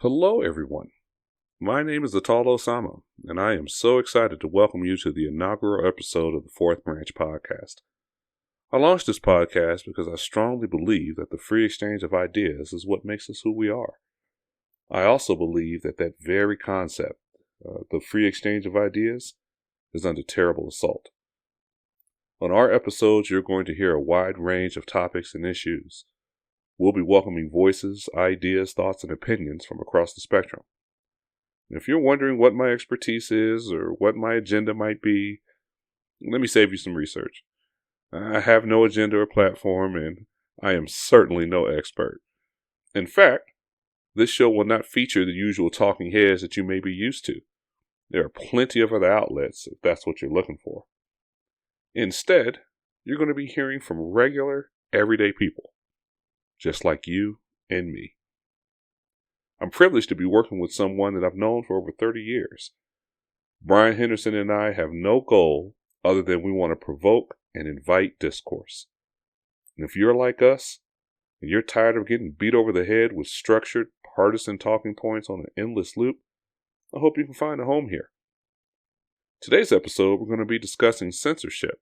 Hello, everyone. My name is Atal Osama, and I am so excited to welcome you to the inaugural episode of the Fourth Branch podcast. I launched this podcast because I strongly believe that the free exchange of ideas is what makes us who we are. I also believe that that very concept, the free exchange of ideas, is under terrible assault. On our episodes, you're going to hear a wide range of topics and issues. We'll be welcoming voices, ideas, thoughts, and opinions from across the spectrum. And if you're wondering what my expertise is or what my agenda might be, let me save you some research. I have no agenda or platform, and I am certainly no expert. In fact, this show will not feature the usual talking heads that you may be used to. There are plenty of other outlets if that's what you're looking for. Instead, you're going to be hearing from regular, everyday people, just like you and me. I'm privileged to be working with someone that I've known for over 30 years. Brian Henderson and I have no goal other than we want to provoke and invite discourse. And if you're like us, and you're tired of getting beat over the head with structured, partisan talking points on an endless loop, I hope you can find a home here. Today's episode, we're going to be discussing censorship.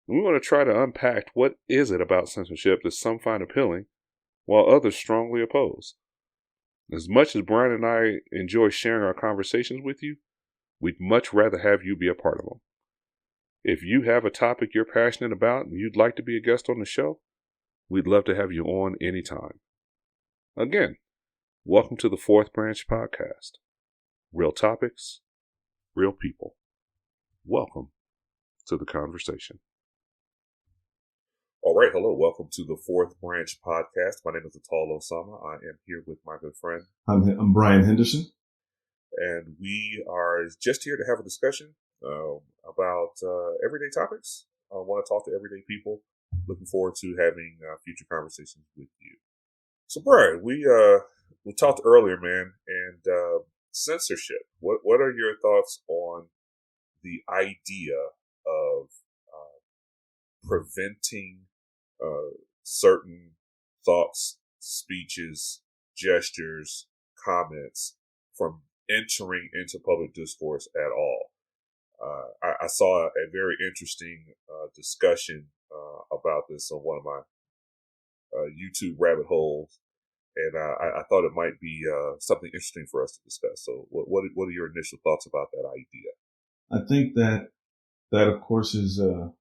And we want to try to unpack what is it about censorship that some find appealing, while others strongly oppose. As much as Brian and I enjoy sharing our conversations with you, we'd much rather have you be a part of them. If you have a topic you're passionate about and you'd like to be a guest on the show, we'd love to have you on anytime. Again, welcome to the Fourth Branch podcast. Real topics, real people. Welcome to the conversation. All right, hello. Welcome to the Fourth Branch podcast. My name is Atal Osama. I am here with my good friend. I'm Brian Henderson. And we are just here to have a discussion about everyday topics. I want to talk to everyday people. Looking forward to having future conversations with you. So, Brian, we talked earlier, man, and censorship. What are your thoughts on the idea of preventing certain thoughts, speeches, gestures, comments from entering into public discourse at all? I saw a very interesting discussion about this on one of my YouTube rabbit holes, and I thought it might be something interesting for us to discuss. So, what are your initial thoughts about that idea? I think that of course is a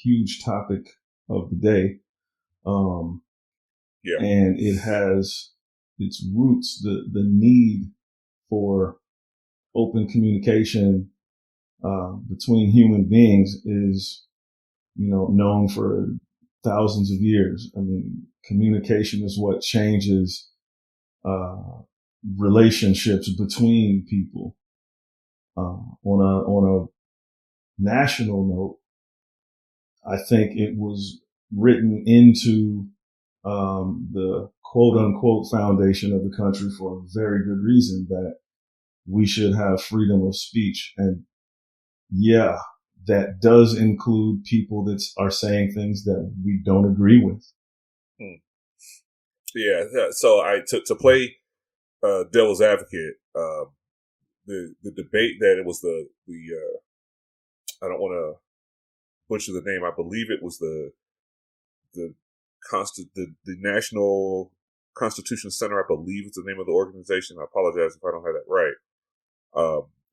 huge topic of the day, and it has its roots. The need for open communication between human beings is, known for thousands of years. I mean, communication is what changes relationships between people. On a national note, I think it was written into the quote unquote foundation of the country for a very good reason, that we should have freedom of speech. And yeah, that does include people that are saying things that we don't agree with. Yeah. So to play devil's advocate, the debate that it was the I don't want to butcher the name. I believe it was the National Constitution Center. I believe it's the name of the organization. I apologize if I don't have that right.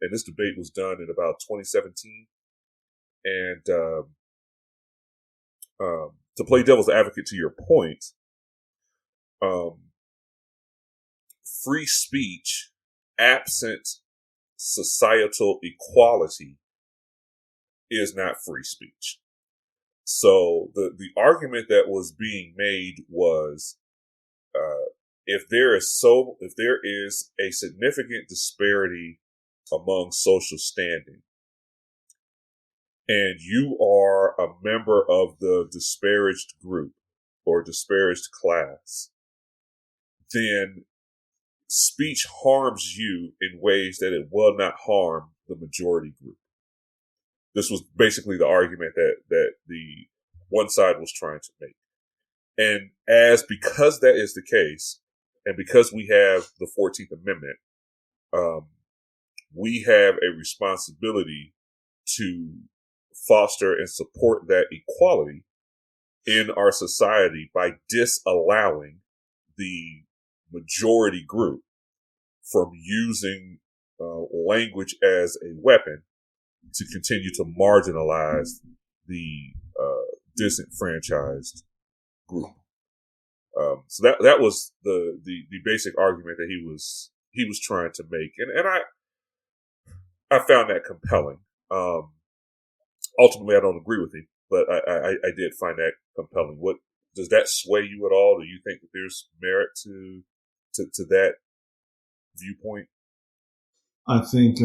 And this debate was done in about 2017. And to play devil's advocate to your point, free speech absent societal equality is not free speech. So the argument that was being made was, if there is a significant disparity among social standing, and you are a member of the disparaged group or disparaged class, then speech harms you in ways that it will not harm the majority group. This was basically the argument that the one side was trying to make. And because that is the case, and because we have the 14th Amendment, um, we have a responsibility to foster and support that equality in our society by disallowing the majority group from using language as a weapon to continue to marginalize the disenfranchised group. So that was the basic argument that he was trying to make, and I found that compelling. Ultimately, I don't agree with him, but I did find that compelling. What does that sway you at all? Do you think that there's merit to that viewpoint? I think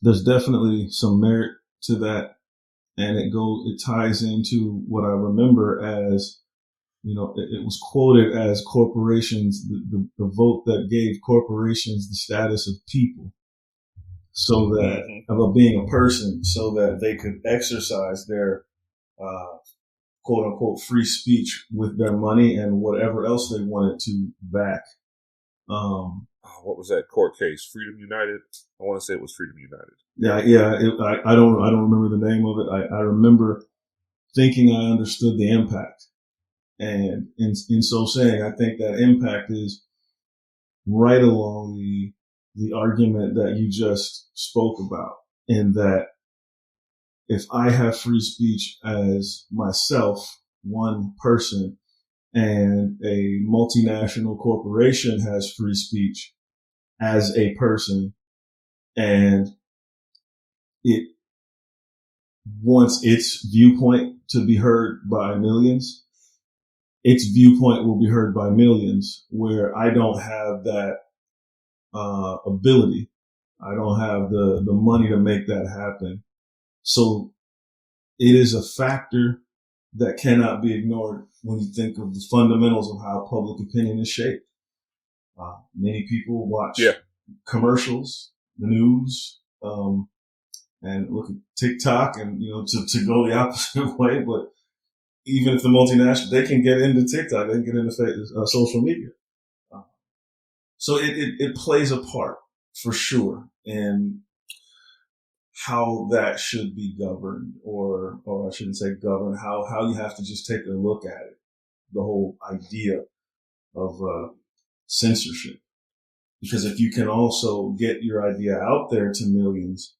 there's definitely some merit to that, and it ties into what I remember as, it was quoted as corporations, the vote that gave corporations the status of people, so that of being a person, so that they could exercise their quote unquote free speech with their money and whatever else they wanted to back. What was that court case? Freedom United? I want to say it was Freedom United. Yeah. I don't remember the name of it. I remember thinking I understood the impact, and in so saying, I think that impact is right along the argument that you just spoke about, in that if I have free speech as myself, one person, and a multinational corporation has free speech as a person, and it wants its viewpoint to be heard by millions, its viewpoint will be heard by millions, where I don't have that ability. I don't have the money to make that happen. So it is a factor that cannot be ignored when you think of the fundamentals of how public opinion is shaped. Many people watch commercials, the news, and look at TikTok, and to go the opposite way. But even if the multinational, they can get into TikTok, they can get into social media. So it plays a part for sure in how that should be governed, or I shouldn't say governed, how you have to just take a look at it. The whole idea of censorship. Because if you can also get your idea out there to millions,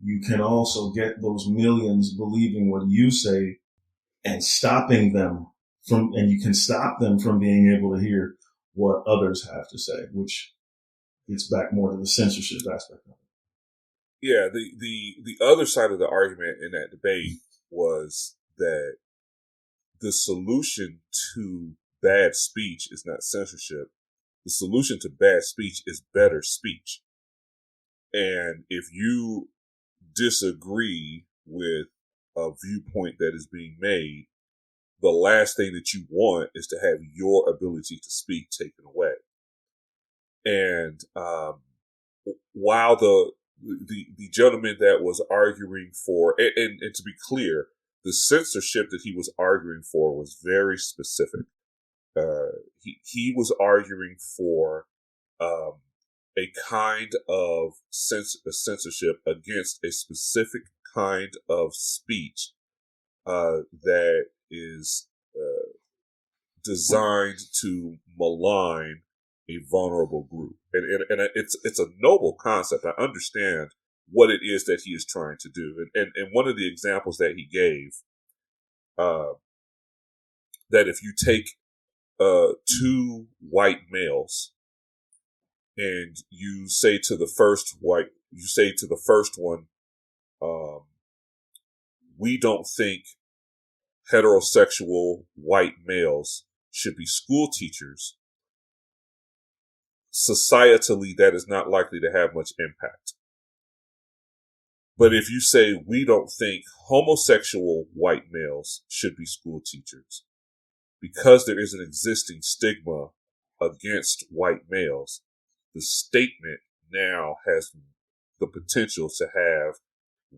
you can also get those millions believing what you say and stopping them and you can stop them from being able to hear what others have to say, which gets back more to the censorship aspect of it. Yeah, the other side of the argument in that debate was that the solution to bad speech is not censorship. The solution to bad speech is better speech. And if you disagree with a viewpoint that is being made, the last thing that you want is to have your ability to speak taken away. And while the gentleman that was arguing for, and to be clear, the censorship that he was arguing for was very specific. He was arguing for a kind of censorship against a specific kind of speech that is designed to malign a vulnerable group, and it's a noble concept. I understand what it is that he is trying to do, and one of the examples that he gave, that if you take two white males and you say to the first one, we don't think heterosexual white males should be school teachers. Societally, that is not likely to have much impact. But if you say we don't think homosexual white males should be school teachers, because there is an existing stigma against white males, the statement now has the potential to have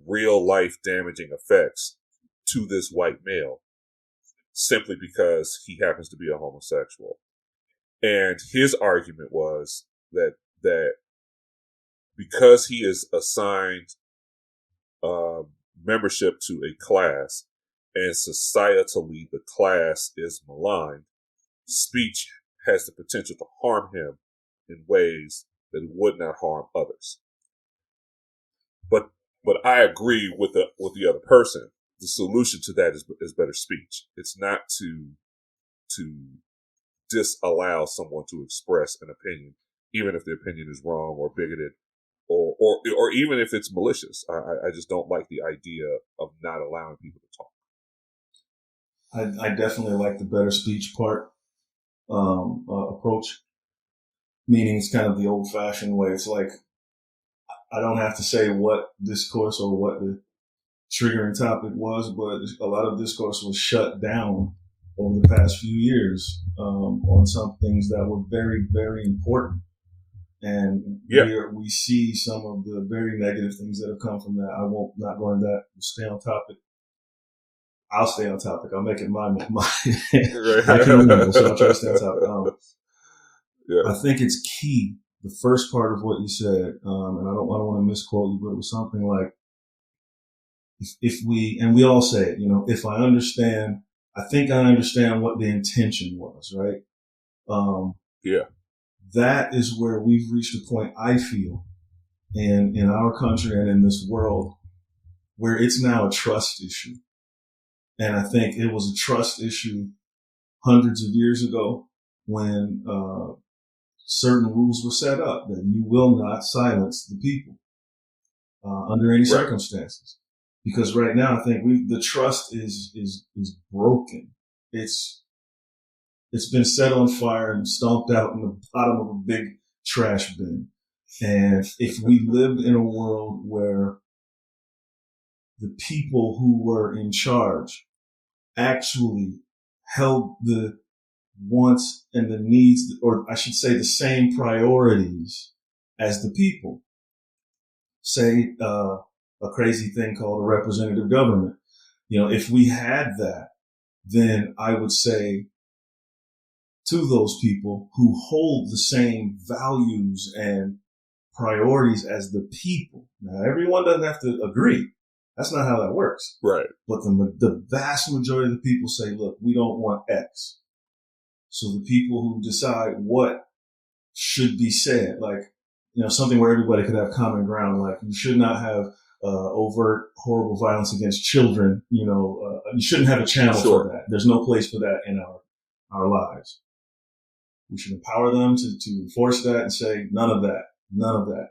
real life damaging effects to this white male simply because he happens to be a homosexual. And his argument was that because he is assigned membership to a class and societally the class is maligned, speech has the potential to harm him in ways that it would not harm others. But I agree with the other person. The solution to that is better speech. It's not to disallow someone to express an opinion, even if the opinion is wrong or bigoted, or even if it's malicious. I just don't like the idea of not allowing people to talk. I definitely like the better speech part approach, meaning it's kind of the old-fashioned way. It's like I don't have to say what discourse or what the triggering topic was, but a lot of discourse was shut down over the past few years on some things that were very, very important. And we see some of the very negative things that have come from that. I won't not go into that. We'll stay on topic. I'll stay on topic. I'll make it my I can remember, so I'll try to stay on topic. I think it's key. The first part of what you said, and I don't want to misquote you, but it was something like, if we all say it, if I understand, I think I understand what the intention was, right? That is where we've reached a point, I feel, in our country and in this world, where it's now a trust issue. And I think it was a trust issue hundreds of years ago when certain rules were set up that you will not silence the people under any circumstances. Because right now, I think the trust is broken. It's been set on fire and stomped out in the bottom of a big trash bin. And if we lived in a world where the people who were in charge actually held the wants and the needs, or I should say the same priorities as the people, say a crazy thing called a representative government. If we had that, then I would say to those people who hold the same values and priorities as the people. Now, everyone doesn't have to agree. That's not how that works. Right. But the vast majority of the people say, look, we don't want X. So the people who decide what should be said, like, something where everybody could have common ground, like you should not have overt, horrible violence against children. You shouldn't have a channel for that. There's no place for that in our lives. We should empower them to enforce that and say, none of that.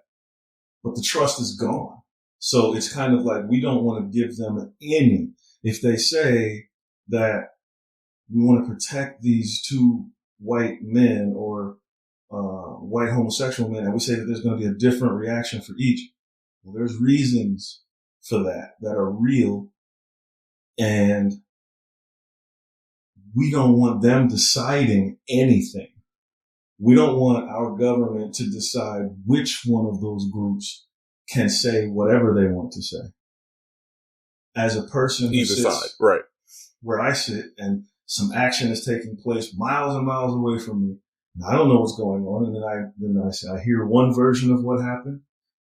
But the trust is gone. So it's kind of like we don't want to give them any. If they say that we want to protect these two white men or white homosexual men, and we say that there's going to be a different reaction for each, well, there's reasons for that are real, and we don't want them deciding anything. We don't want our government to decide which one of those groups can say whatever they want to say. As a person who sits where I sit and some action is taking place miles and miles away from me, and I don't know what's going on, and then I say, I hear one version of what happened.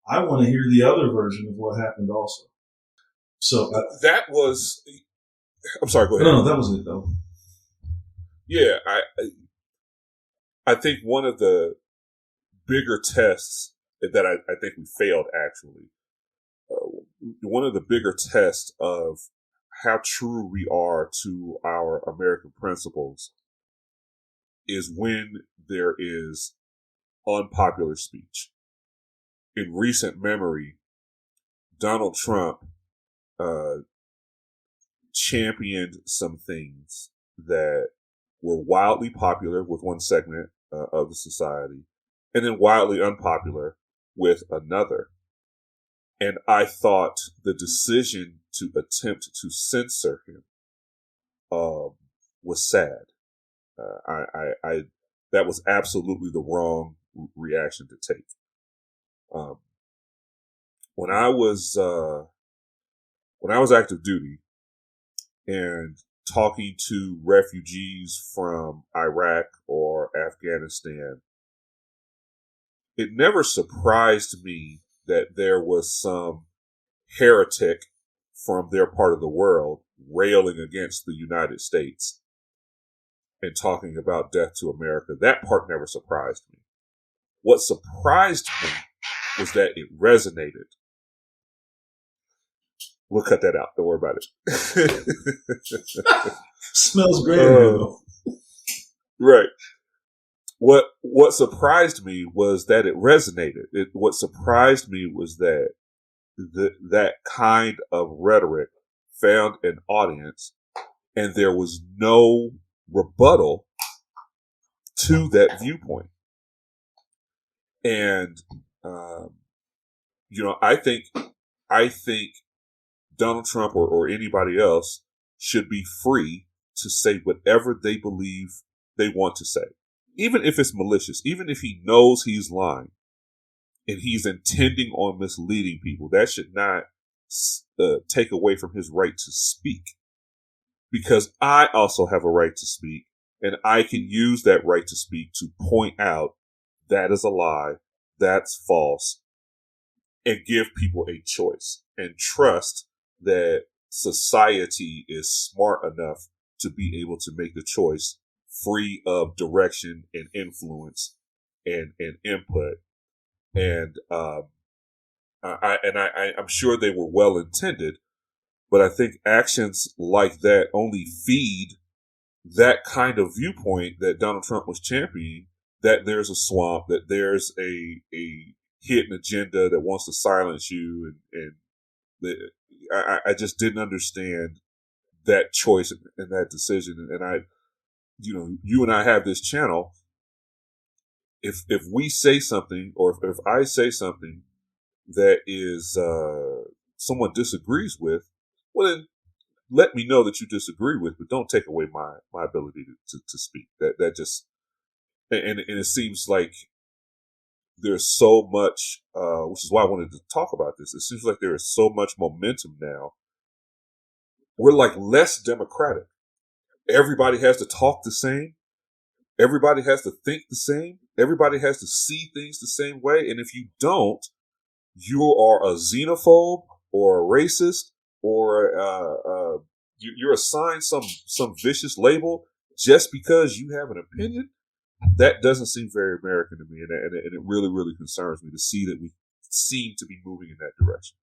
I want to hear the other version of what happened also. So that was. I'm sorry. Go ahead. No, that was it though. Yeah, I think one of the bigger tests that I think we failed, actually, one of the bigger tests of how true we are to our American principles is when there is unpopular speech. In recent memory, Donald Trump championed some things that were wildly popular with one segment of the society, and then wildly unpopular with another. And I thought the decision to attempt to censor him was sad. That was absolutely the wrong reaction to take. When I was active duty, and talking to refugees from Iraq or Afghanistan, it never surprised me that there was some heretic from their part of the world railing against the United States and talking about death to America. That part never surprised me. What surprised me was that it resonated. We'll cut that out. Don't worry about it. Smells great. Right. What surprised me was that it resonated. What surprised me was that that kind of rhetoric found an audience, and there was no rebuttal to that viewpoint. And I think Donald Trump or anybody else should be free to say whatever they believe they want to say, even if it's malicious, even if he knows he's lying and he's intending on misleading people. That should not take away from his right to speak, because I also have a right to speak, and I can use that right to speak to point out that is a lie, that's false, and give people a choice and trust that society is smart enough to be able to make the choice free of direction and influence and input. And I'm sure they were well intended, but I think actions like that only feed that kind of viewpoint that Donald Trump was championing, that there's a swamp, that there's a hidden agenda that wants to silence you. I just didn't understand that choice and that decision. And you and I have this channel. If we say something, or if I say something that is someone disagrees with, well, then let me know that you disagree with, but don't take away my ability to speak. That just, and it seems like there's so much, which is why I wanted to talk about this. It seems like there is so much momentum now. We're like less democratic. Everybody has to talk the same. Everybody has to think the same. Everybody has to see things the same way. And if you don't, you are a xenophobe or a racist, or you're assigned some vicious label just because you have an opinion. That doesn't seem very American to me, and it really, really concerns me to see that we seem to be moving in that direction.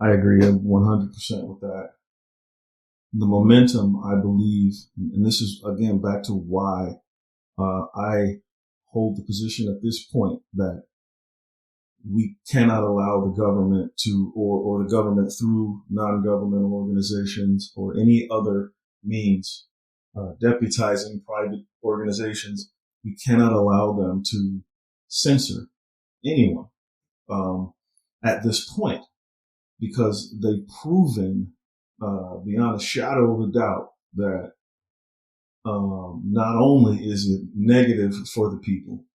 I agree 100% with that. The momentum, I believe, and this is, again, back to why I hold the position at this point that we cannot allow the government to, or the government through non-governmental organizations or any other means, deputizing private organizations, we cannot allow them to censor anyone at this point, because they've proven beyond a shadow of a doubt that not only is it negative for the people,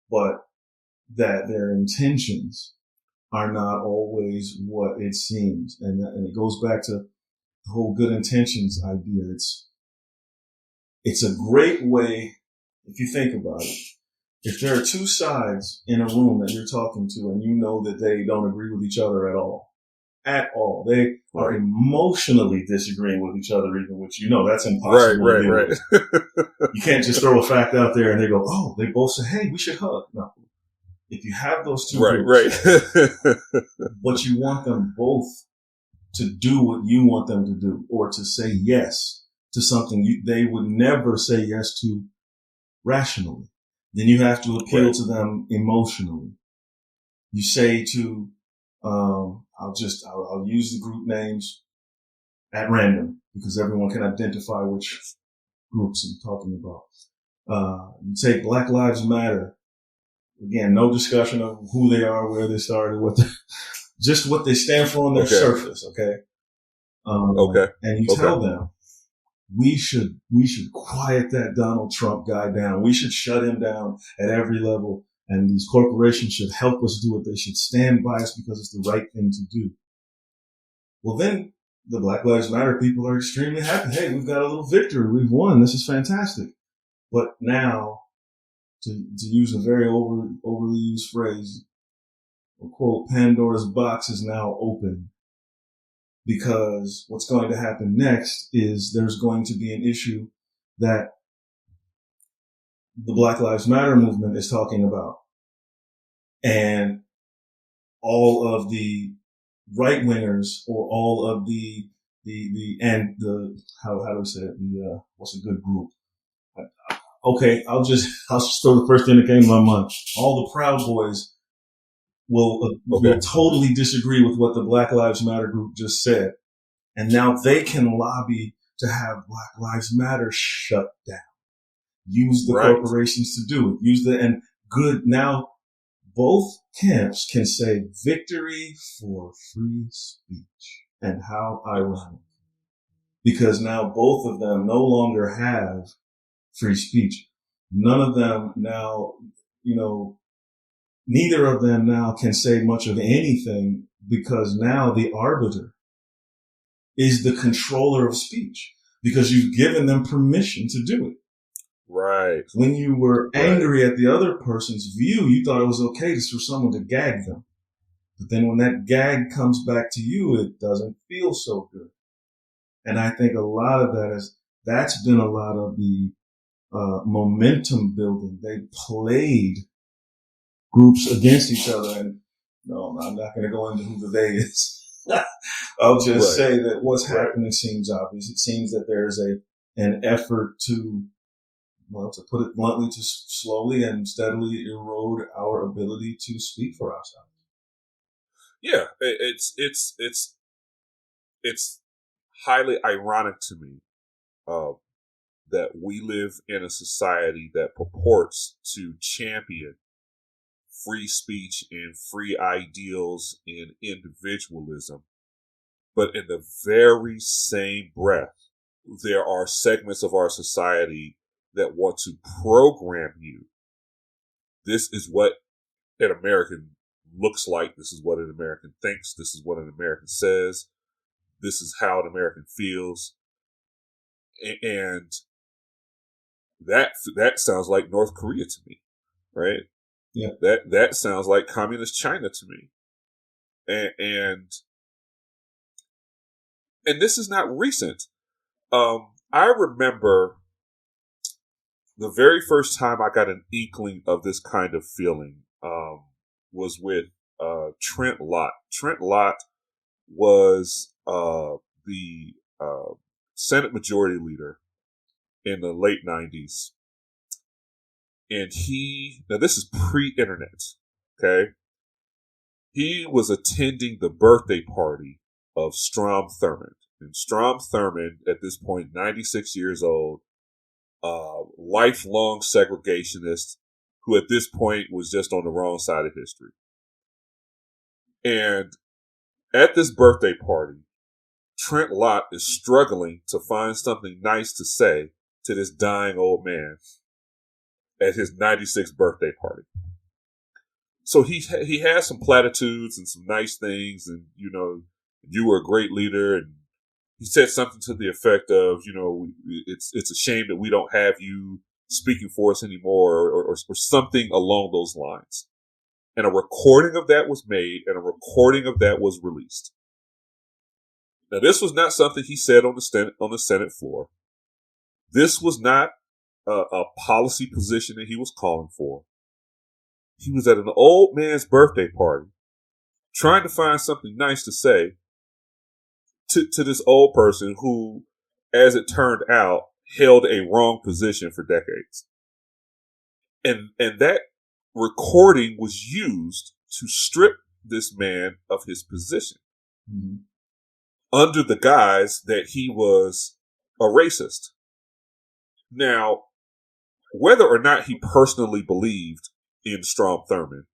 but that their intentions are not always what it seems. And it goes back to the whole good intentions idea. It's a great way, if you think about it. If there are two sides in a room that you're talking to and you know that they don't agree with each other at all, they are emotionally disagreeing with each other, even, which that's impossible. Right. You can't just throw a fact out there and they go, oh, they both say, hey, we should hug. No. If you have those two groups, but you want them both to do what you want them to do, or to say yes to something they would never say yes to rationally, then you have to appeal to them emotionally. You say to, I'll use the group names at random because everyone can identify which groups I'm talking about. You take Black Lives Matter. Again, no discussion of who they are, where they started, just what they stand for on their surface. Okay. And you tell them, we should quiet that Donald Trump guy down. We should shut him down at every level. And these corporations should help us do it. They should stand by us because it's the right thing to do. Well, then the Black Lives Matter people are extremely happy. Hey, we've got a little victory. We've won. This is fantastic. But now, to use a very overly used phrase, quote, Pandora's box is now open, because what's going to happen next is there's going to be an issue that the Black Lives Matter movement is talking about. And all of the right wingers, or all of how do we say it? What's a good group? Okay, I'll just throw the first thing that came to my mind. All the Proud Boys will totally disagree with what the Black Lives Matter group just said. And now they can lobby to have Black Lives Matter shut down. Use the corporations to do it. Now both camps can say victory for free speech. And how ironic. Because now both of them no longer have free speech. None of them now, neither of them now can say much of anything, because now the arbiter is the controller of speech, because you've given them permission to do it. Right. When you were angry at the other person's view, you thought it was okay for someone to gag them. But then when that gag comes back to you, it doesn't feel so good. And I think a lot of that's been a lot of the momentum building. They played groups against each other, and no, I'm not going to go into who the they is. I'll just say that what's happening seems obvious. It seems that there is an effort to put it bluntly, to slowly and steadily erode our ability to speak for ourselves. Yeah, it's highly ironic to me that we live in a society that purports to champion free speech and free ideals and individualism, but in the very same breath, there are segments of our society that want to program you. This is what an American looks like. This is what an American thinks. This is what an American says. This is how an American feels. And that sounds like North Korea to me, right? Yeah. That sounds like communist China to me. And this is not recent. I remember the very first time I got an inkling of this kind of feeling was with Trent Lott. Trent Lott was the Senate Majority Leader in the late 90s. And now this is pre-internet, okay? He was attending the birthday party of Strom Thurmond. And Strom Thurmond, at this point, 96 years old, lifelong segregationist, who at this point was just on the wrong side of history. And at this birthday party, Trent Lott is struggling to find something nice to say to this dying old man at his 96th birthday party. So he has some platitudes and some nice things, and you were a great leader, and he said something to the effect of, it's a shame that we don't have you speaking for us anymore, or something along those lines. And a recording of that was made, and a recording of that was released. Now, this was not something he said on the Senate floor. This was not a policy position that he was calling for. He was at an old man's birthday party, trying to find something nice to say to this old person who, as it turned out, held a wrong position for decades. And that recording was used to strip this man of his position, mm-hmm. under the guise that he was a racist. Now, whether or not he personally believed in Strom Thurmond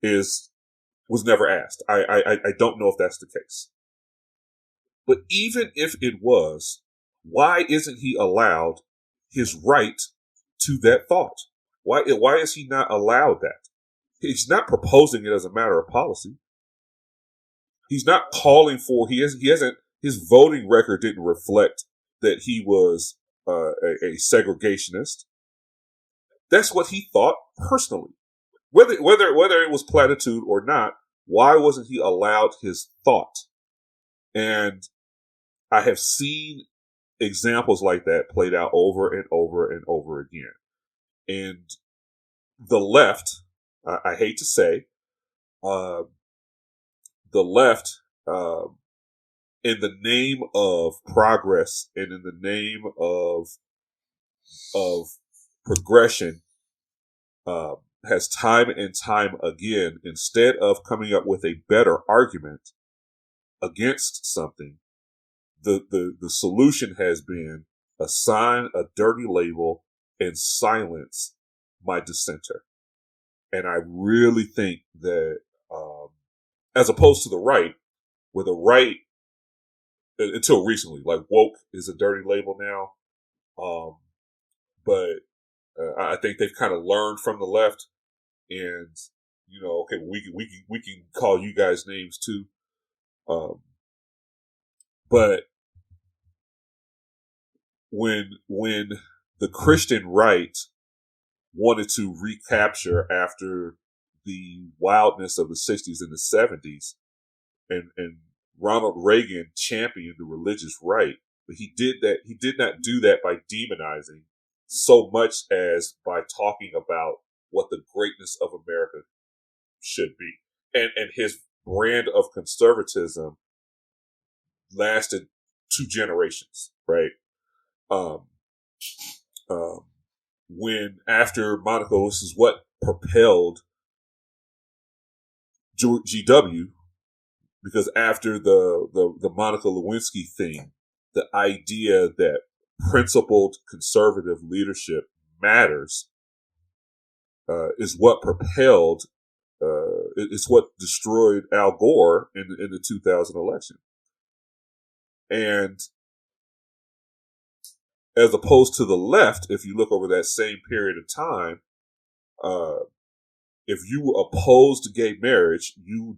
was never asked. I don't know if that's the case. But even if it was, why isn't he allowed his right to that thought? Why is he not allowed that? He's not proposing it as a matter of policy. He's not calling for, he hasn't his voting record didn't reflect that he was a segregationist. That's what he thought personally. Whether it was platitude or not, why wasn't he allowed his thought? And I have seen examples like that played out over and over and over again. And the left, I hate to say, the left, in the name of progress and in the name of progression, has time and time again, instead of coming up with a better argument against something, the solution has been assign a dirty label and silence my dissenter. And I really think that, as opposed to the right, where the right, until recently, like woke is a dirty label now. But I think they've kind of learned from the left, and okay, we can call you guys names too. But when the Christian right wanted to recapture after the wildness of the 60s and the 70s, and Ronald Reagan championed the religious right, but he did not do that by demonizing so much as by talking about what the greatness of America should be. And his brand of conservatism lasted 2 generations, right? When after Monica, this is what propelled GW, because after the Monica Lewinsky thing, the idea that principled conservative leadership matters is what propelled. It's what destroyed Al Gore in the 2000 election, and as opposed to the left, if you look over that same period of time, if you opposed gay marriage, you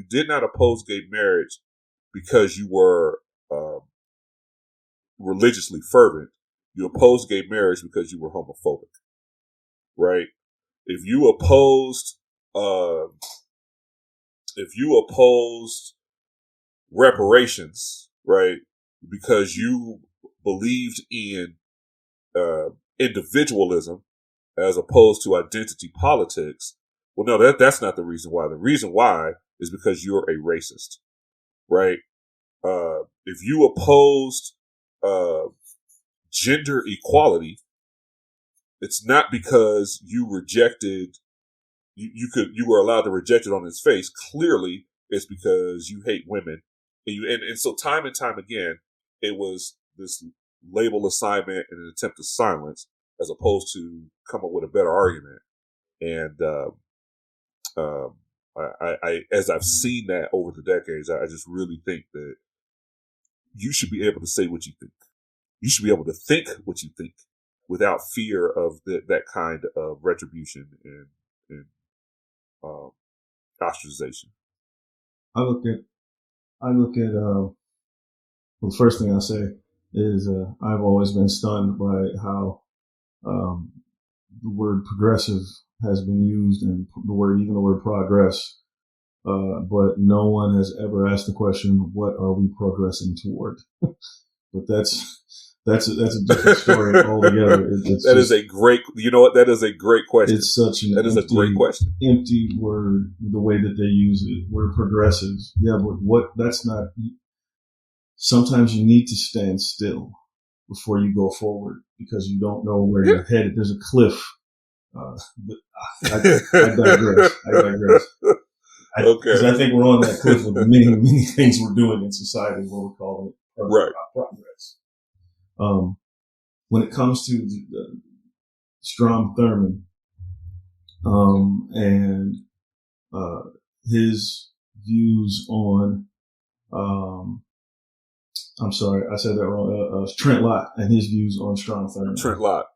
did not oppose gay marriage because you were religiously fervent. You opposed gay marriage because you were homophobic, right? If you opposed reparations, right, because you believed in individualism as opposed to identity politics, well, no, that's not the reason why. The reason why is because you're a racist, right? If you opposed gender equality, it's not because you rejected you were allowed to reject it on its face. Clearly, it's because you hate women, and so time and time again, it was this label assignment and an attempt to silence, as opposed to come up with a better argument. And I as I've seen that over the decades, I just really think that you should be able to say what you think. You should be able to think what you think without fear of that kind of retribution and ostracization. I look at well, the first thing I say is I've always been stunned by how the word progressive has been used, and even the word progress, but no one has ever asked the question, what are we progressing toward? But that's a different story altogether. That is a great, that is a great question. It's such an great question. Empty word, the way that they use it. We're progressives. Yeah, but that's not, sometimes you need to stand still before you go forward because you don't know where you're headed. There's a cliff. But I digress. Because I think we're on that cliff with many things we're doing in society where we're calling it progress. When it comes to the Strom Thurmond and his views on, I'm sorry, I said that wrong. Trent Lott and his views on Strom Thurmond. Trent Lott.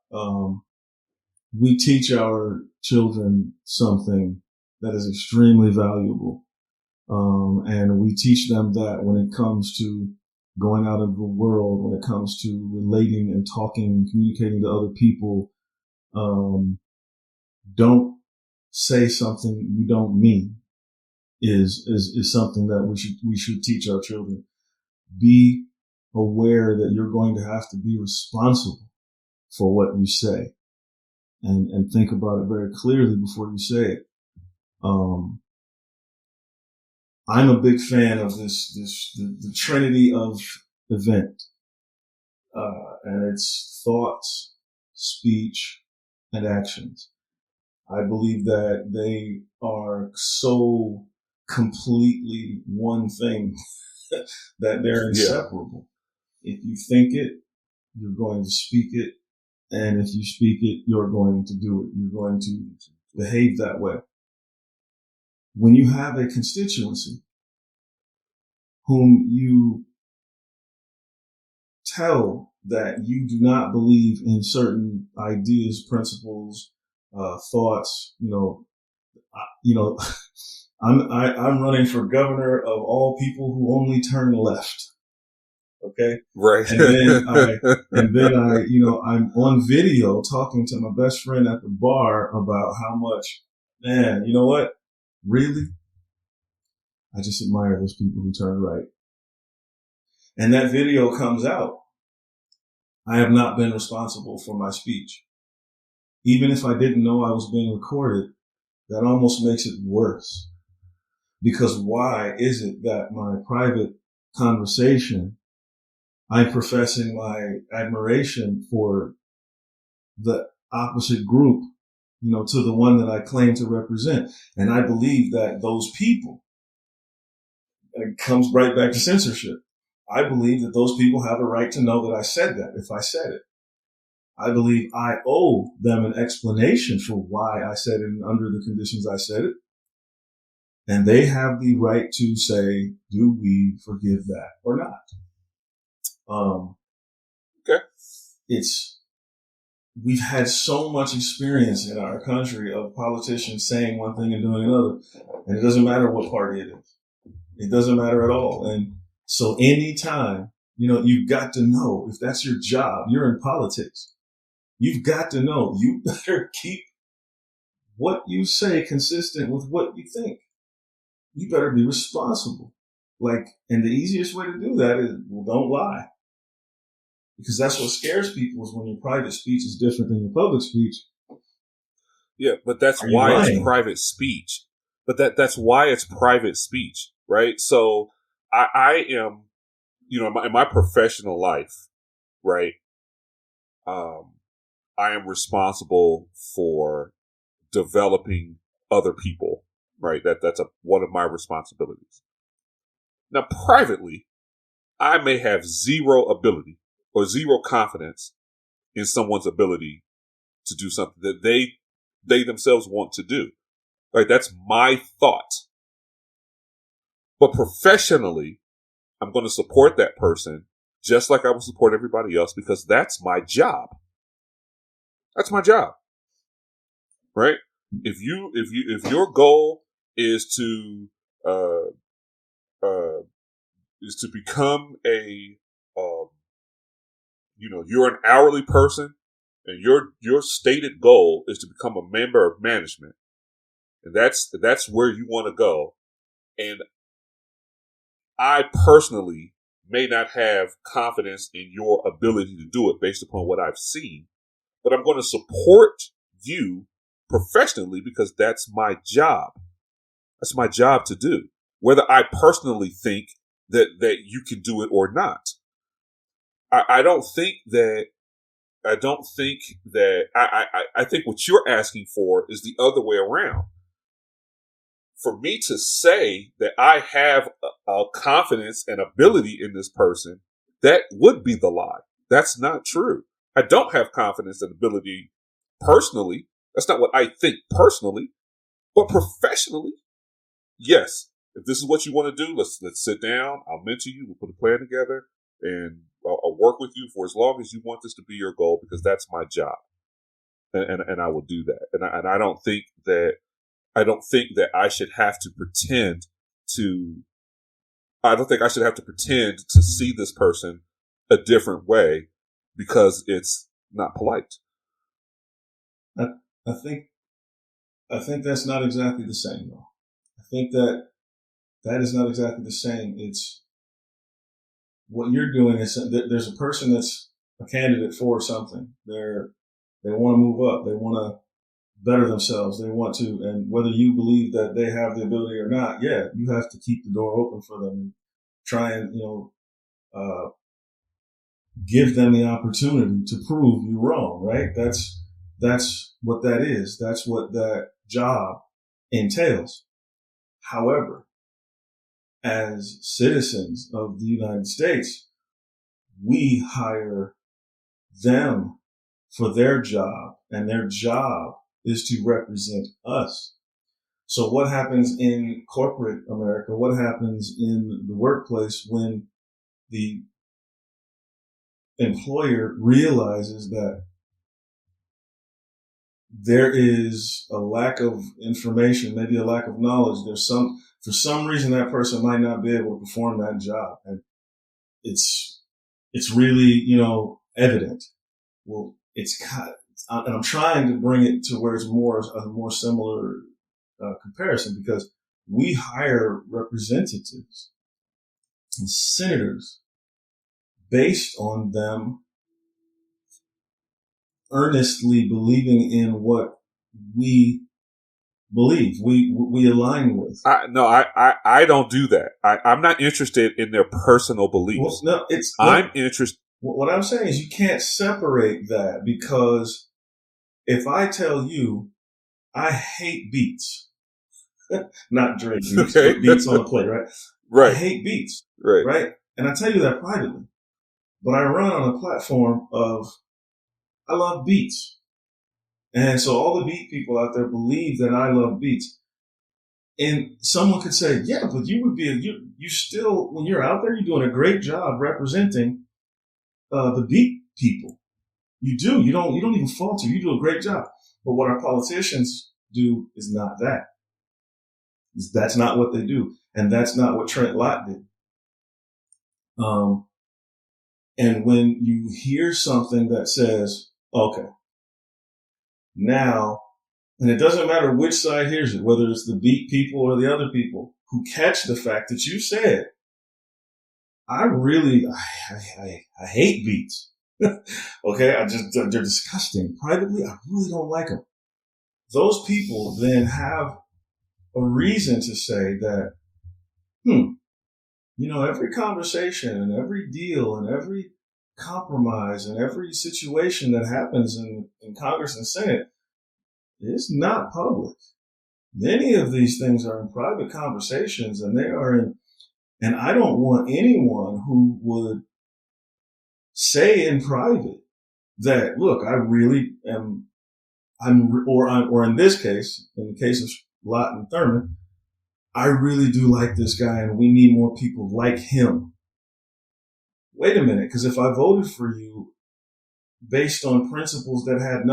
We teach our children something that is extremely valuable. And we teach them that when it comes to going out into the world when it comes to relating and talking, communicating to other people. Don't say something you don't mean is something that we should teach our children. Be aware that you're going to have to be responsible for what you say, and think about it very clearly before you say it. I'm a big fan of the trinity of event, and it's thoughts, speech, and actions. I believe that they are so completely one thing that they're inseparable. If you think it, you're going to speak it. And if you speak it, you're going to do it. You're going to behave that way. When you have a constituency whom you tell that you do not believe in certain ideas, principles, thoughts, I'm running for governor of all people who only turn left. Okay. Right. And then I'm on video talking to my best friend at the bar about how much, man, you know what? Really? I just admire those people who turn right. And that video comes out. I have not been responsible for my speech. Even if I didn't know I was being recorded, that almost makes it worse. Because why is it that my private conversation, I'm professing my admiration for the opposite group, to the one that I claim to represent. And I believe that those people, and it comes right back to censorship. I believe that those people have a right to know that I said that if I said it. I believe I owe them an explanation for why I said it and under the conditions I said it. And they have the right to say, do we forgive that or not? Okay. We've had so much experience in our country of politicians saying one thing and doing another. And it doesn't matter what party it is. It doesn't matter at all. And so anytime, you've got to know if that's your job, you're in politics. You've got to know you better keep what you say consistent with what you think. You better be responsible. And the easiest way to do that is, don't lie. Because that's what scares people is when your private speech is different than your public speech. Yeah, but that's why it's private speech. But that's why it's private speech, right? So I am, in my professional life, right? I am responsible for developing other people, right? That's one of my responsibilities. Now, privately, I may have zero ability or zero confidence in someone's ability to do something that they themselves want to do. Right? That's my thought. But professionally, I'm going to support that person just like I would support everybody else because that's my job. That's my job. Right? If your goal is to become a you're an hourly person and your stated goal is to become a member of management, and that's where you want to go. And I personally may not have confidence in your ability to do it based upon what I've seen, but I'm going to support you professionally because that's my job. That's my job to do, whether I personally think that you can do it or not. I think what you're asking for is the other way around. For me to say that I have a confidence and ability in this person, that would be the lie. That's not true. I don't have confidence and ability personally. That's not what I think personally, but professionally, yes. If this is what you want to do, let's sit down. I'll mentor you. We'll put a plan together, and I'll work with you for as long as you want this to be your goal because that's my job, and I will do that. And I don't think that I should have to pretend to. I don't think I should have to pretend to see this person a different way because it's not polite. I think that's not exactly the same, though. I think that is not exactly the same. It's what you're doing is there's a person that's a candidate for something. They want to move up. They want to better themselves. They want to, and whether you believe that they have the ability or not, yeah, you have to keep the door open for them and try and, give them the opportunity to prove you wrong, right? That's what that is. That's what that job entails. However, as citizens of the United States, we hire them for their job, and their job is to represent us. So what happens in corporate America? What happens in the workplace when the employer realizes that there is a lack of information, maybe a lack of knowledge? For some reason, that person might not be able to perform that job. And it's really, evident. Well, and I'm trying to bring it to where it's a more similar comparison, because we hire representatives and senators based on them earnestly believing in what we believe, we align with. I don't do that. I'm not interested in their personal beliefs. Well, no, I'm interested. What I'm saying is you can't separate that, because if I tell you I hate beets, not drink beets, but beets on a plate, right? Right. I hate beets, right? Right? And I tell you that privately, but I run on a platform of I love beets, and so all the beet people out there believe that I love beets. And someone could say, yeah, but you would be you still, when you're out there, you're doing a great job representing the beet people. You do. You don't even falter. You do a great job. But what our politicians do is not that. That's not what they do. And that's not what Trent Lott did. And when you hear something that says, okay, now, and it doesn't matter which side hears it, whether it's the beet people or the other people who catch the fact that you said, I hate beets. Okay, they're disgusting. Privately, I really don't like them. Those people then have a reason to say that, every conversation and every deal and every compromise and every situation that happens in Congress and Senate is not public. Many of these things are in private conversations, and and I don't want anyone who would say in private that, look, I really am, or in this case, in the case of Lott and Thurman, I really do like this guy and we need more people like him. Wait a minute, because if I voted for you based on principles that had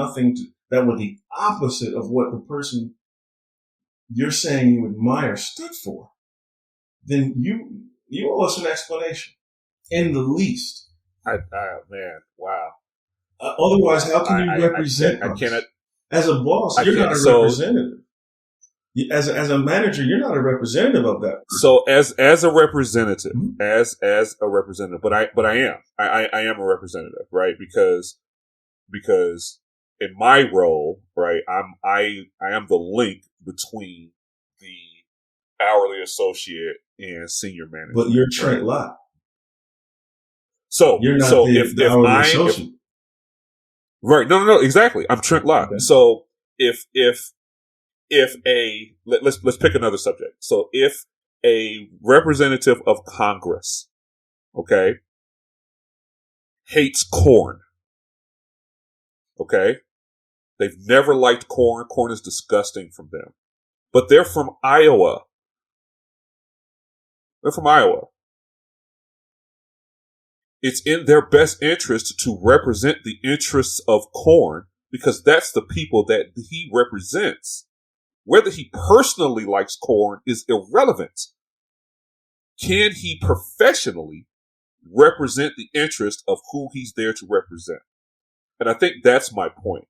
that were the opposite of what the person you're saying you admire stood for, then you owe us an explanation, in the least. Man, wow. Otherwise, how can you represent us? I cannot. As a boss, you're not a representative. As a manager, you're not a representative of that person. So as a representative, as a representative, but I am a representative, right? Because in my role, right, I am the link between the hourly associate and senior manager. But you're Trent Lott. So you're not the hourly associate. Right. No, exactly. I'm Trent Lott. Okay. So if let's pick another subject. So if a representative of Congress, okay, hates corn, okay, they've never liked corn. Corn is disgusting from them, but they're from Iowa. It's in their best interest to represent the interests of corn, because that's the people that he represents. Whether he personally likes corn is irrelevant. can he professionally represent the interest of who he's there to represent? And I think that's my point.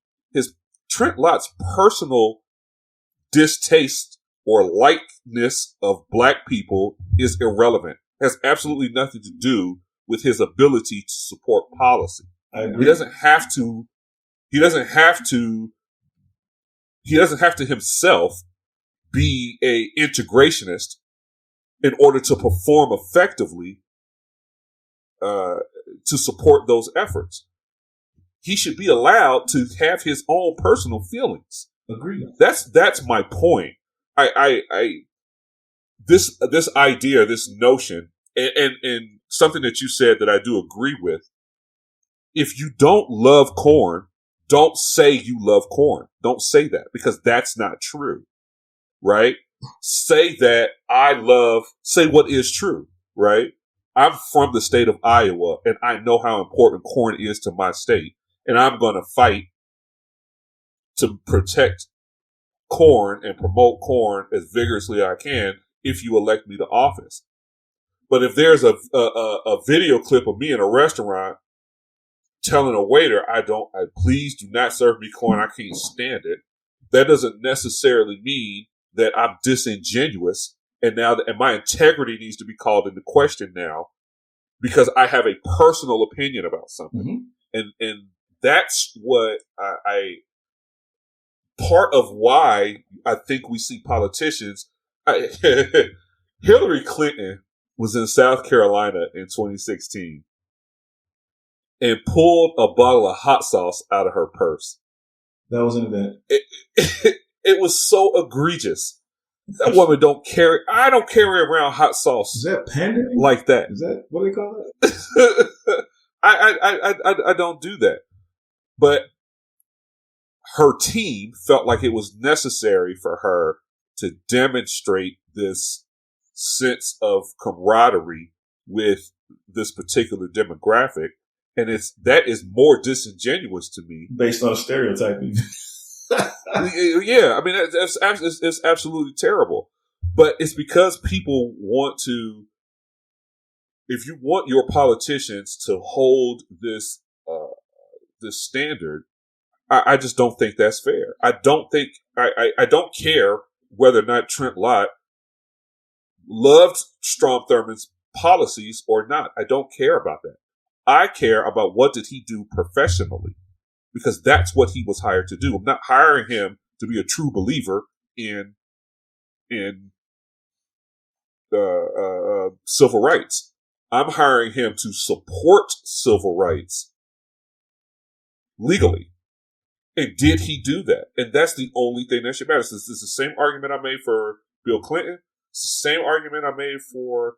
Trent Lott's personal distaste or likeness of black people is irrelevant. Has absolutely nothing to do with his ability to support policy. He doesn't have to himself be a integrationist in order to perform effectively to support those efforts. He should be allowed to have his own personal feelings. Agreed. That's my point. This idea, this notion, and something that you said that I do agree with. If you don't love corn, don't say you love corn. Don't say that, because that's not true, right? Say that say what is true, right? I'm from the state of Iowa, and I know how important corn is to my state, and I'm going to fight to protect corn and promote corn as vigorously as I can if you elect me to office. But if there's a video clip of me in a restaurant telling a waiter, please do not serve me corn, I can't stand it, that doesn't necessarily mean that I'm disingenuous and my integrity needs to be called into question now because I have a personal opinion about something. Mm-hmm. And that's what part of why I think we see politicians. Hillary Clinton was in South Carolina in 2016 and pulled a bottle of hot sauce out of her purse. That was an event. It was so egregious. That woman I don't carry around hot sauce. Is that pandering? Like that. Is that what they call it? I don't do that. But her team felt like it was necessary for her to demonstrate this sense of camaraderie with this particular demographic. And that is more disingenuous to me. Based on stereotyping. Yeah, I mean, it's absolutely terrible. But it's because people want to, if you want your politicians to hold this standard, I just don't think that's fair. I don't care whether or not Trent Lott loved Strom Thurmond's policies or not. I don't care about that. I care about what did he do professionally, because that's what he was hired to do. I'm not hiring him to be a true believer in civil rights. I'm hiring him to support civil rights legally. And did he do that? And that's the only thing that should matter. This is the same argument I made for Bill Clinton. It's the same argument I made for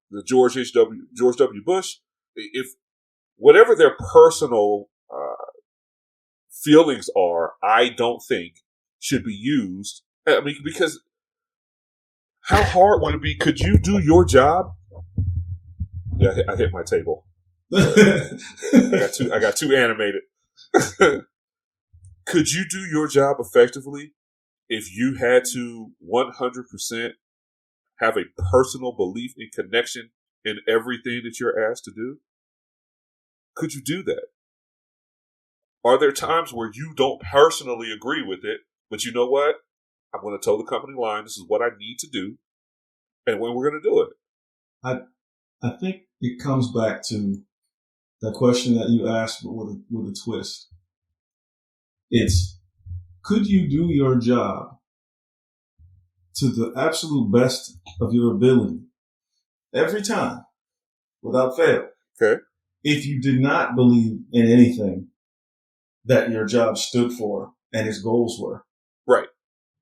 the George W. Bush. If whatever their personal feelings are, I don't think should be used. I mean, because how hard would it be? Could you do your job? Yeah, I hit my table. I got too animated. Could you do your job effectively if you had to 100% have a personal belief and connection in everything that you're asked to do? Could you do that? Are there times where you don't personally agree with it, but you know what? I'm going to toe the company line. This is what I need to do, and when we're going to do it. I think it comes back to the question that you asked with a twist. It's, could you do your job to the absolute best of your ability every time without fail? Okay. If you did not believe in anything that your job stood for and its goals were. Right.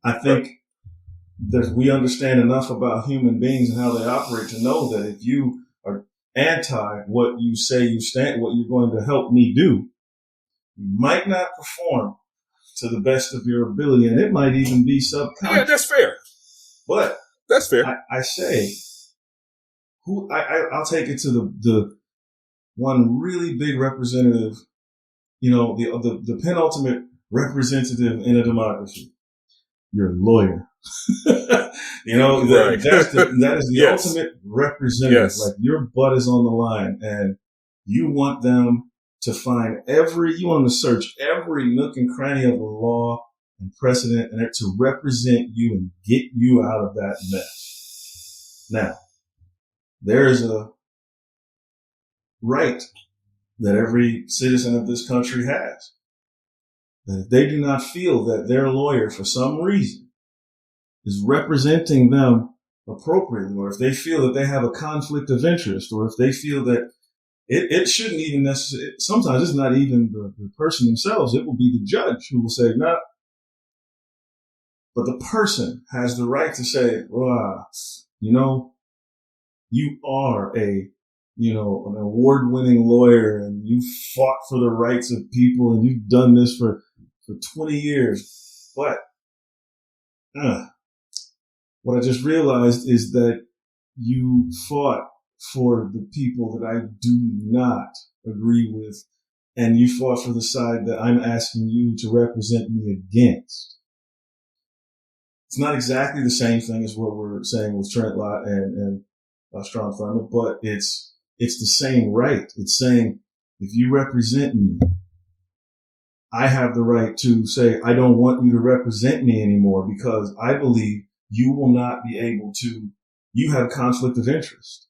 I think that we understand enough about human beings and how they operate to know that if you are anti what you say you stand, what you're going to help me do, you might not perform to the best of your ability, and it might even be subconscious. Yeah, that's fair. But that's fair. I say, I'll take it to the one really big representative, the penultimate representative in a democracy, your lawyer. Right. that is the Yes. ultimate representative. Yes. Like your butt is on the line and you want them to find you want to search every nook and cranny of the law and precedent and to represent you and get you out of that mess. Now, there is a right that every citizen of this country has. That if they do not feel that their lawyer, for some reason, is representing them appropriately, or if they feel that they have a conflict of interest, or if they feel that it shouldn't even necessarily, sometimes it's not even the person themselves, it will be the judge who will say, no. But the person has the right to say, you are an award-winning lawyer and you fought for the rights of people and you've done this for 20 years. But what I just realized is that you fought for the people that I do not agree with, and you fought for the side that I'm asking you to represent me against. It's not exactly the same thing as what we're saying with Trent Lott and Strom Thurmond, but it's the same right. It's saying, if you represent me, I have the right to say, I don't want you to represent me anymore because I believe you will not be able to, you have conflict of interest.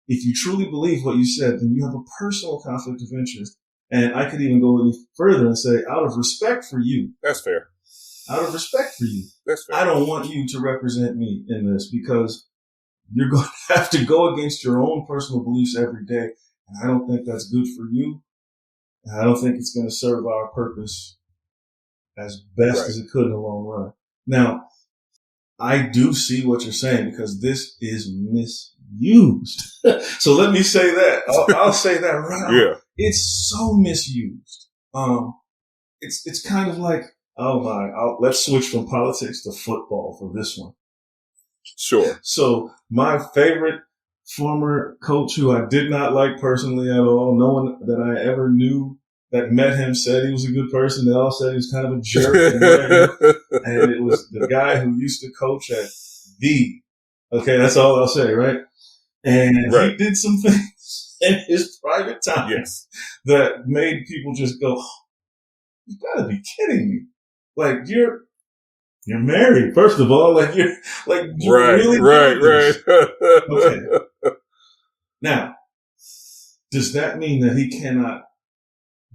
If you truly believe what you said, then you have a personal conflict of interest. And I could even go any further and say, out of respect for you. That's fair. Out of respect for you. That's fair. I don't want you to represent me in this because you're going to have to go against your own personal beliefs every day. And I don't think that's good for you. And I don't think it's going to serve our purpose as best as it could in the long run. Now, I do see what you're saying because this is misused. So let me say that. I'll say that right now. Yeah. It's so misused. It's kind of like, let's switch from politics to football for this one. Sure. So my favorite former coach who I did not like personally at all, no one that I ever knew that met him said he was a good person. They all said he was kind of a jerk and whatever. And it was the guy who used to coach at okay, that's all I'll say, right? And he did some things in his private time that made people just go, oh, you gotta be kidding me. Like you're married, first of all. Like you're really doing this. Okay. Now, does that mean that he cannot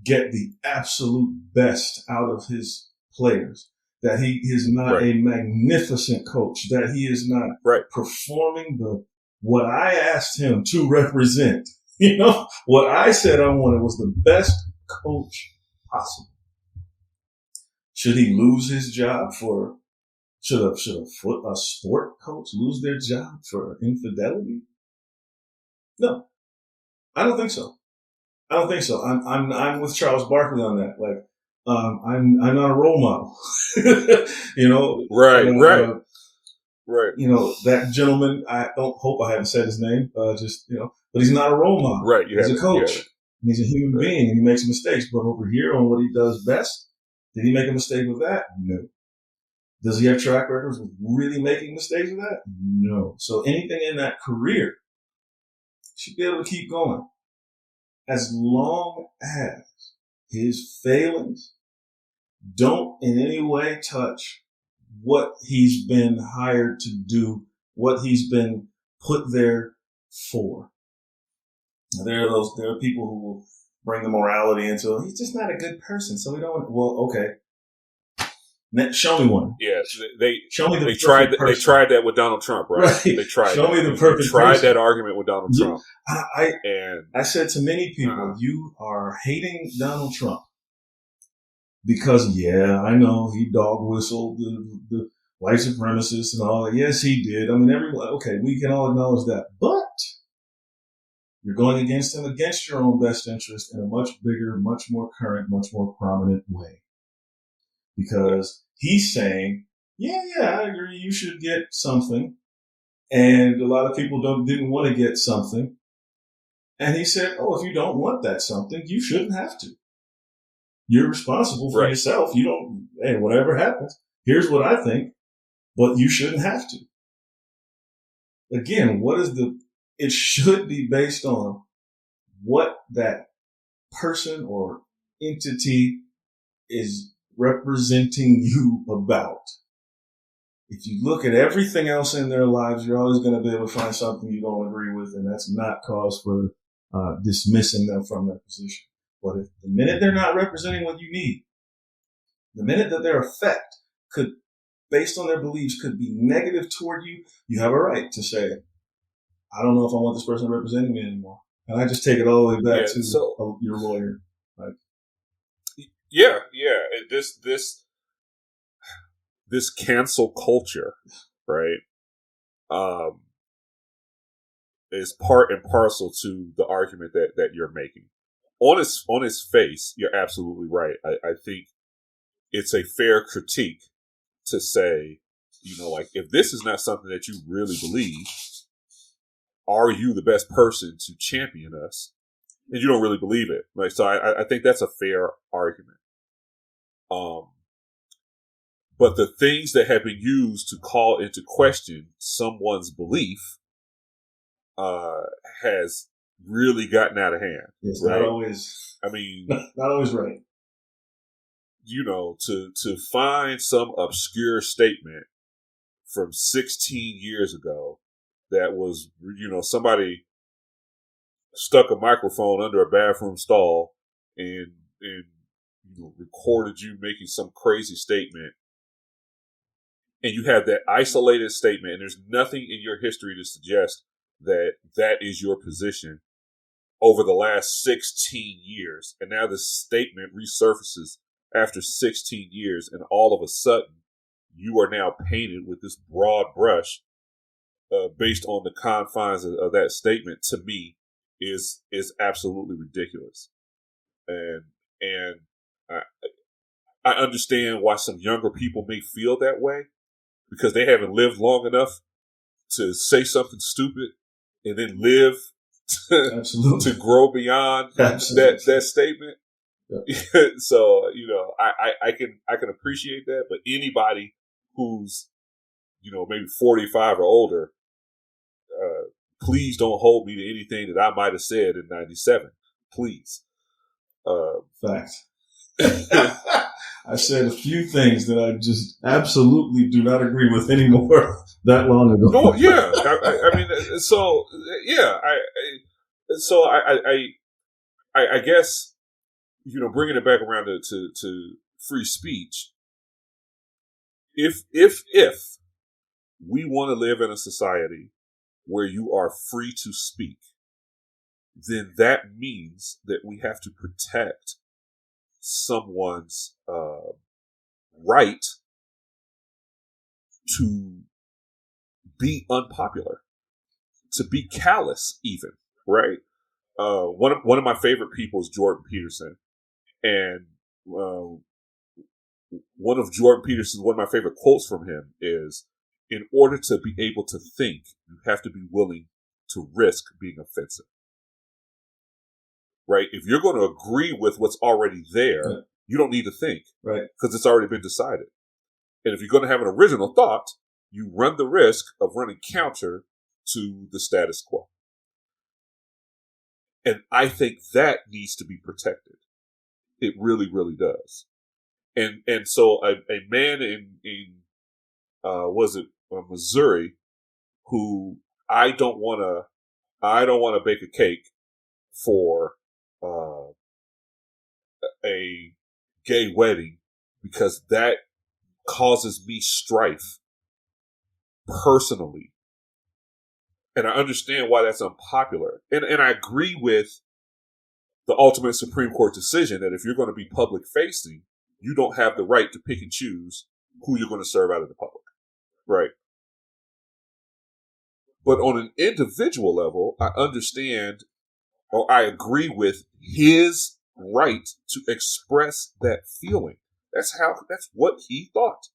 get the absolute best out of his players? That he is not a magnificent coach? That he is not performing what I asked him to represent? What I said I wanted was the best coach possible. Should he lose his job should a sport coach lose their job for infidelity? No, I don't think so. I'm with Charles Barkley on that. Like, I'm not a role model. Right. That gentleman, I don't hope I haven't said his name, but he's not a role model. Right. He's a coach. And he's a human being and he makes mistakes. But over here on what he does best, did he make a mistake with that? No. Does he have track records with really making mistakes with that? No. So anything in that career should be able to keep going. As long as his failings don't in any way touch what he's been hired to do, what he's been put there for. Now, there are people who will bring the morality into, he's just not a good person, so we don't, well, okay. Show me one. Yeah, they tried that with Donald Trump, right? They tried. Show me the perfect. They tried that argument with Donald Trump. I said to many people, you are hating Donald Trump because I know he dog whistled the white supremacists and all that. Yes, he did. I mean, everyone. Okay, we can all acknowledge that, but you're going against him against your own best interest in a much bigger, much more current, much more prominent way. Because he's saying, I agree, you should get something. And a lot of people didn't want to get something. And he said, if you don't want that something, you shouldn't have to. You're responsible for yourself. You don't, whatever happens, here's what I think. but you shouldn't have to. Again, it should be based on what that person or entity is representing you about. If you look at everything else in their lives, you're always going to be able to find something you don't agree with, and that's not cause for dismissing them from their position. But if the minute they're not representing what you need, the minute that their effect could, based on their beliefs, could be negative toward you, you have a right to say, I don't know if I want this person representing me anymore. And I just take it all the way back to your lawyer. Like, yeah. And this cancel culture, right, is part and parcel to the argument that you're making. On its face, you're absolutely right. I think it's a fair critique to say, like, if this is not something that you really believe, are you the best person to champion us? And you don't really believe it. Like, so I think that's a fair argument. But the things that have been used to call into question someone's belief has really gotten out of hand. It's right? not always. I mean, not always right. To find some obscure statement from 16 years ago that was, somebody stuck a microphone under a bathroom stall and recorded you making some crazy statement. And you have that isolated statement, and there's nothing in your history to suggest that is your position over the last 16 years. And now this statement resurfaces after 16 years, and all of a sudden, you are now painted with this broad brush based on the confines of that statement. To me, is absolutely ridiculous. And I understand why some younger people may feel that way, because they haven't lived long enough to say something stupid and then live to grow beyond that statement. Yeah. So, I can appreciate that, but anybody who's, maybe 45 or older, please don't hold me to anything that I might have said in 97. Please. Facts. I said a few things that I just absolutely do not agree with anymore that long ago. No, yeah. I mean, so, yeah. I guess, bringing it back around to free speech, if we want to live in a society where you are free to speak, then that means that we have to protect someone's right to be unpopular, to be callous, even, right? One of my favorite people is Jordan Peterson, and one of my favorite quotes from him is, "In order to be able to think, you have to be willing to risk being offensive." Right? If you're going to agree with what's already there, you don't need to think, right? Because it's already been decided. And if you're going to have an original thought, you run the risk of running counter to the status quo. And I think that needs to be protected. It really, really does. And so a man in Missouri, who I don't want to bake a cake for a gay wedding, because that causes me strife personally. And I understand why that's unpopular. And I agree with the ultimate Supreme Court decision that if you're going to be public facing, you don't have the right to pick and choose who you're going to serve out of the public. Right. But on an individual level, I understand, or I agree with his right to express that feeling. That's what he thought.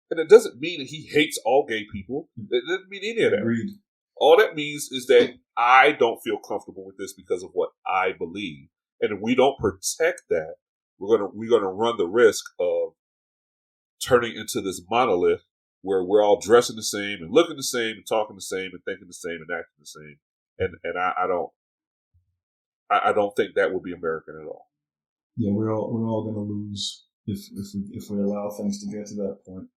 And it doesn't mean that he hates all gay people. It doesn't mean any of that. Agreed. All that means is that I don't feel comfortable with this because of what I believe. And if we don't protect that, we're gonna run the risk of turning into this monolith where we're all dressing the same and looking the same and talking the same and thinking the same and acting the same. And I don't think that would be American at all. Yeah, we're all going to lose if we allow things to get to that point.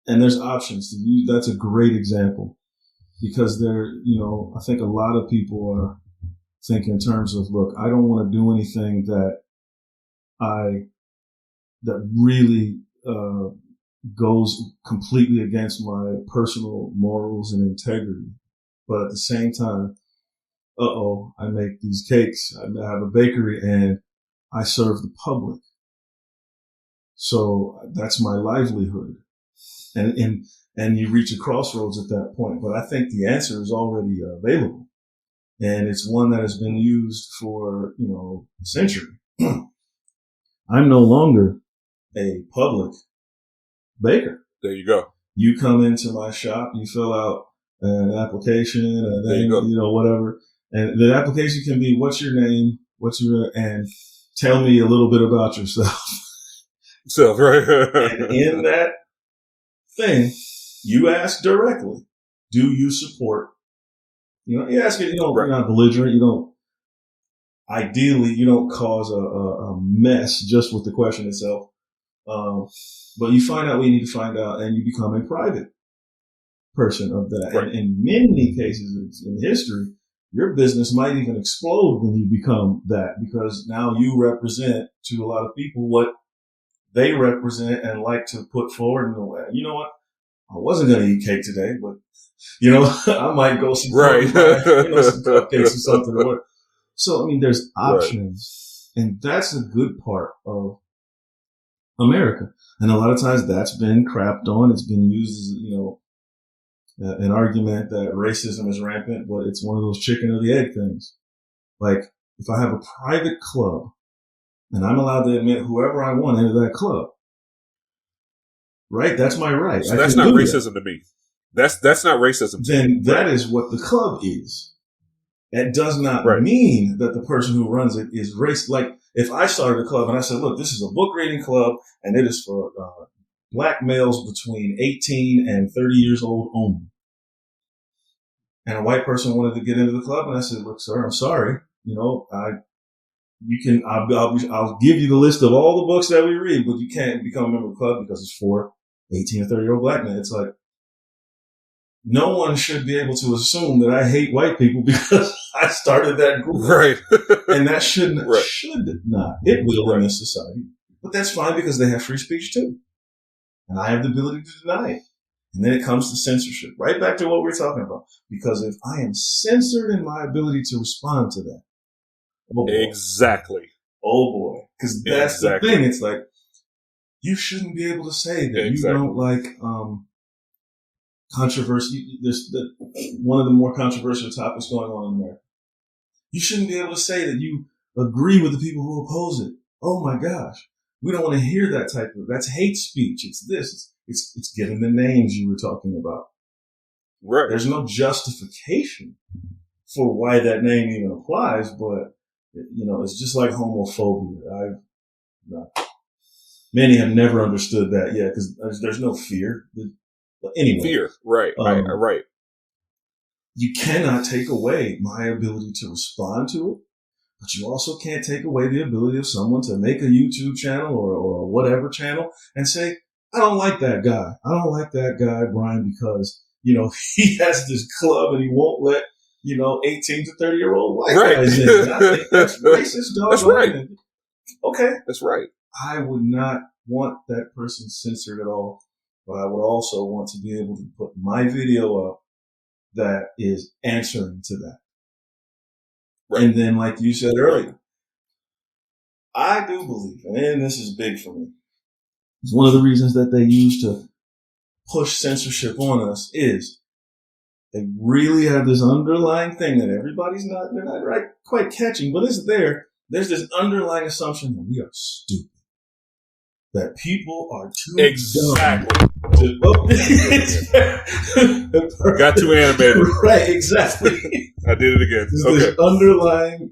And there's options to use. That's a great example because I think a lot of people are thinking in terms of, look, I don't want to do anything that really goes completely against my personal morals and integrity. But at the same time, I make these cakes. I have a bakery and I serve the public. So that's my livelihood. And you reach a crossroads at that point. But I think the answer is already available. And it's one that has been used for, a century. I'm no longer a public baker. There you go. You come into my shop, you fill out an application, and then, whatever. And the application can be, what's your name? And tell me a little bit about yourself. Right. And in that thing, you ask directly, do you support? You ask it, you're not belligerent. Ideally, you don't cause a mess just with the question itself. But you find out what you need to find out and you become a private person of that. Right. And in many cases in history, your business might even explode when you become that because now you represent to a lot of people what they represent and like to put forward in a way. You know what? I wasn't going to eat cake today, but I might go some some cupcakes or something. Or whatever. So, there's options and that's a good part of America. And a lot of times that's been crapped on. It's been used as, an argument that racism is rampant, but it's one of those chicken or the egg things. Like if I have a private club and I'm allowed to admit whoever I want into that club, right? That's my right. So that's not racism to me. That's not racism. Then that is what the club is. It does not mean that the person who runs it is racist. Like if I started a club and I said, look, this is a book reading club and it is for black males between 18 and 30 years old only. And a white person wanted to get into the club and I said, look, sir, I'm sorry. I'll give you the list of all the books that we read, but you can't become a member of the club because it's for 18 or 30-year-old black men. It's like, no one should be able to assume that I hate white people because I started that group. Right. And that should not. It will in this society. But that's fine because they have free speech too. And I have the ability to deny it. And then it comes to censorship. Right back to what we were talking about. Because if I am censored in my ability to respond to that. Oh boy. Exactly. Oh boy. Because that's the thing. It's like, you shouldn't be able to say that you don't like, controversy. There's one of the more controversial topics going on in America. You shouldn't be able to say that you agree with the people who oppose it. Oh my gosh. We don't want to hear that that's hate speech. It's this. It's giving the names you were talking about. Right. There's no justification for why that name even applies, but it's just like homophobia. Many have never understood that yet because there's no fear. But anyway. Fear. Right. Right. You cannot take away my ability to respond to it, but you also can't take away the ability of someone to make a YouTube channel or whatever channel and say, I don't like that guy. I don't like that guy, Brian, because, he has this club and he won't let, 18 to 30-year-old white guys in. I think that's racist, dog. That's right. Okay. That's right. I would not want that person censored at all, but I would also want to be able to put my video up that is answering to that. Right. And then, like you said earlier, I do believe, and this is big for me, it's one of the reasons that they use to push censorship on us is they really have this underlying thing that they're not right quite catching, but it's there. There's this underlying assumption that we are stupid. That people are too dumb. Got too animated. Right, exactly. I did it again. There's this underlying,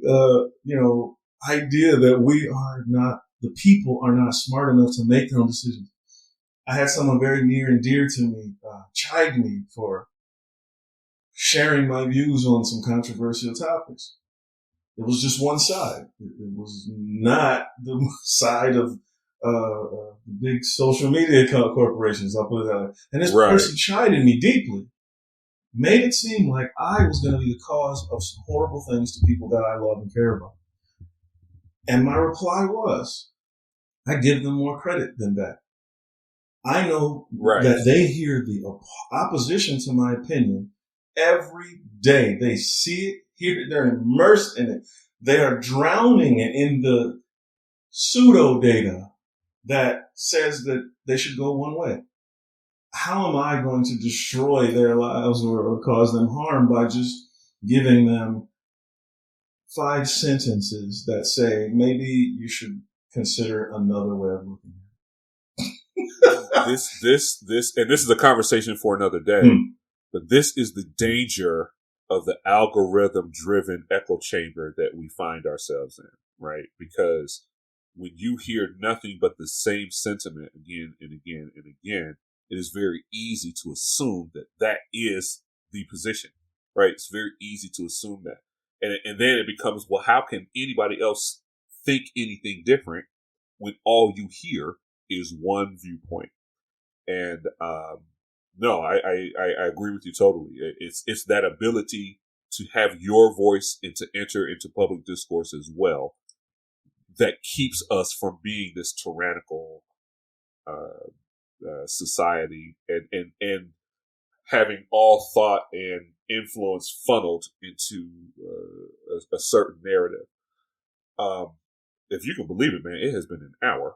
idea that the people are not smart enough to make their own decisions. I had someone very near and dear to me chide me for sharing my views on some controversial topics. It was just one side. It was not the side of the big social media corporations. I'll put it that way. And this person chided me deeply, made it seem like I was going to be the cause of some horrible things to people that I love and care about. And my reply was, I give them more credit than that. I know that they hear the opposition to my opinion every day. They see it, hear it, they're immersed in it. They are drowning in the pseudo data that says that they should go one way. How am I going to destroy their lives or cause them harm by just giving them 5 sentences that say maybe you should consider another way of looking at it? This, and this is a conversation for another day. But this is the danger of the algorithm-driven echo chamber that we find ourselves in, right? Because when you hear nothing but the same sentiment again and again and again, it is very easy to assume that that is the position, right? It's very easy to assume that. And then it becomes, well, how can anybody else think anything different when all you hear is one viewpoint? And no, I agree with you totally. It's that ability to have your voice and to enter into public discourse as well that keeps us from being this tyrannical society and having all thought and influence funneled into a certain narrative. If you can believe it, man, it has been an hour.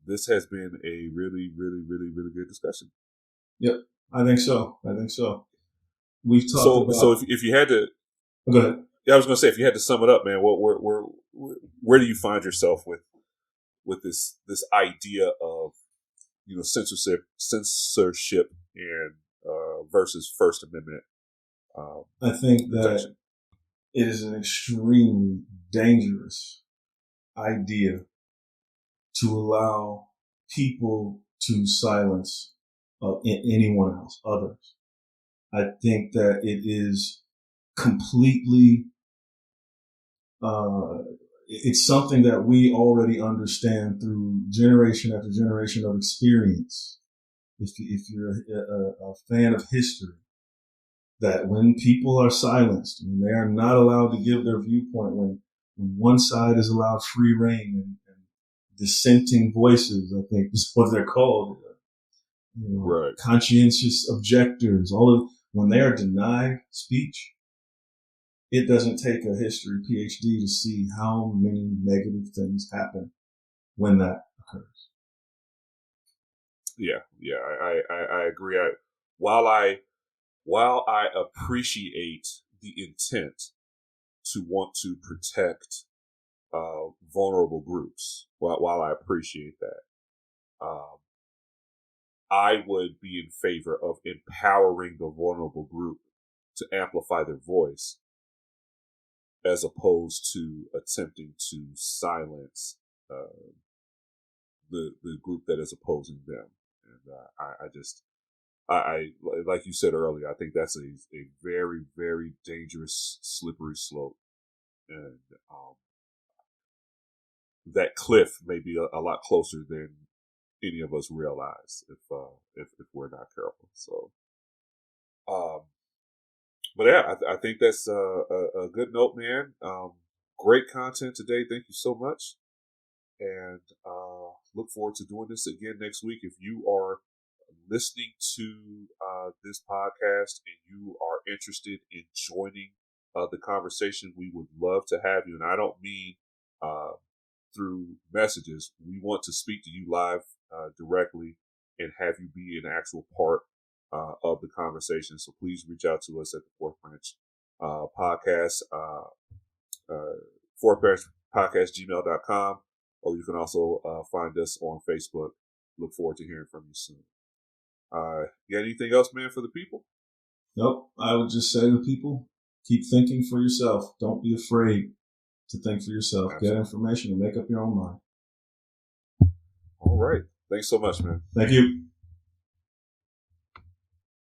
This has been a really, really, really, really good discussion. Yep, I think so. We've talked about. So if you had to, go ahead. Yeah, I was going to say, if you had to sum it up, man, where do you find yourself with this idea of, you know, censorship and versus First Amendment? I think that it is an extremely dangerous idea to allow people to silence anyone else, others. I think that it is completely, it's something that we already understand through generation after generation of experience. If you're a fan of history, that when people are silenced, when they are not allowed to give their viewpoint, when one side is allowed free reign and dissenting voices, I think is what they're called, conscientious objectors, when they are denied speech, it doesn't take a history PhD to see how many negative things happen when that occurs. Yeah, I agree. While I appreciate the intent to want to protect vulnerable groups, while I appreciate that, I would be in favor of empowering the vulnerable group to amplify their voice, as opposed to attempting to silence the group that is opposing them. And I like you said earlier, I think that's a very, very dangerous, slippery slope. And that cliff may be a lot closer than any of us realize if we're not careful. So, but yeah, I think that's a good note, man. Great content today. Thank you so much. And look forward to doing this again next week. If you are listening to this podcast and you are interested in joining the conversation, we would love to have you. And I don't mean through messages. We want to speak to you live directly and have you be an actual part of the conversation. So please reach out to us at the Fourth Branch Podcast, Fourth Branch Podcast, gmail.com, or you can also find us on Facebook. Look forward to hearing from you soon. You got anything else, man, for the people? Nope. I would just say to people, keep thinking for yourself. Don't be afraid to think for yourself. Absolutely. Get information and make up your own mind. All right. Thanks so much, man. Thank you.